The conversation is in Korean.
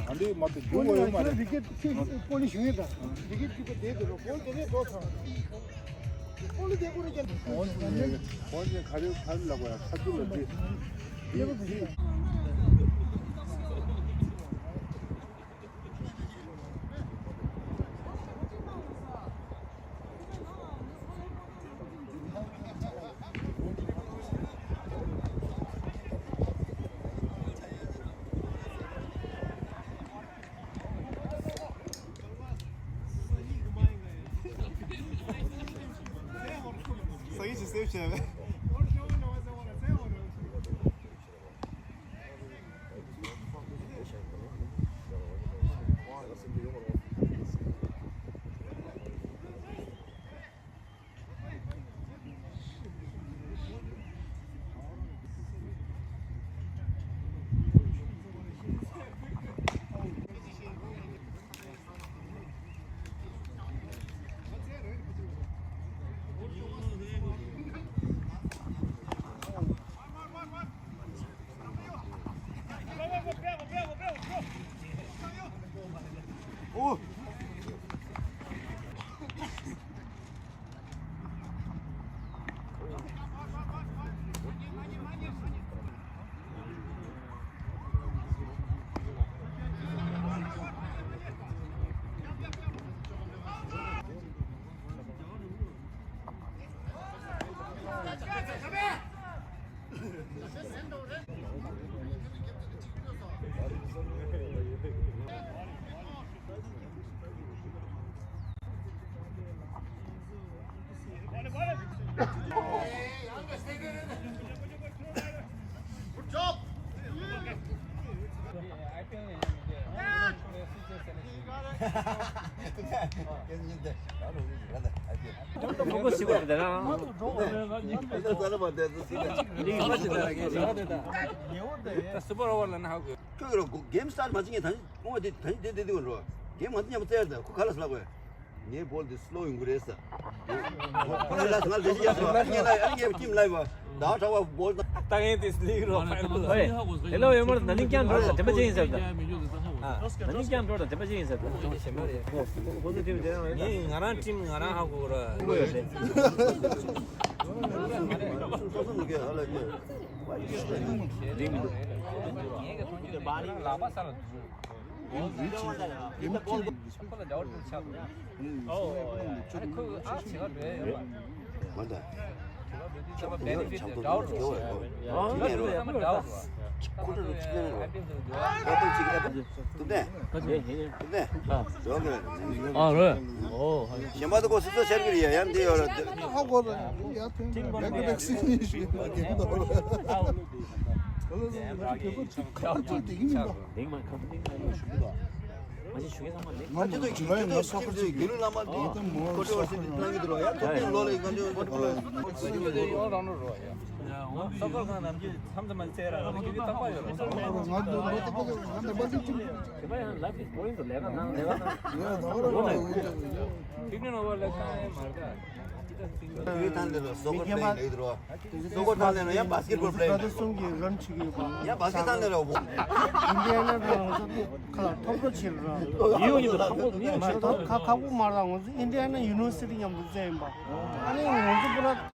안돼 맞대 누구야 말이야. 이게 폴리 중이다. 이게 대대로 폴리네 도서. 폴리 대고리잖아. 언제 가려고야. 사줄래. Sayı çiziyor şey. 오! 보고 싶어 되나? 스포로는 하고. 그 게임 스타트 맞은 게 단지 되는 거. 게임 어떻게 하면 돼야 돼. 그 갈라서라고 해. 네 볼드 슬로잉 그랬어. 오늘 라스 말 되지 않아. 아니 팀 라이브. 나 저거 볼 땅에 디스리로 hello em muốn nãy kia rồi thì bây giờ sao nãy kia rồi thì bây giờ sao positive 되나 이 나랑 팀 나랑 하고 그래 뭐야 돼 소소 이게 할래 이게 많이 라바사는 아니 그 아치가 왜 맞다. 베네핏 다운 코드로 치는 거. 근데 저기 아 그래 오 시마도 고 스토 셔그리야 얀데요 하고 여하튼 백백신이 냉만 컴플레인 아니 중에서만 내 맞지도 중간에 뭐 서커지 귤을 남았대 거기 와서 플랑이 들어야 토핑 rol에 가지고 서커가 남기 3점만 세라 이게 딱 봐요 그냥 라이프 포인트 내가 빅년 오버랩 말까 그게 탄데로 소거 플레이 여기 들어와 소거 탄데는 야 바스켓볼 플레이 야 바스켓 탄데로 뭐 인디아나는 톱으로 치르라. 이혼이도 한번 가고 말하고 인디아나 유니버시티 좀 무슨 뭐 아니 먼저 보라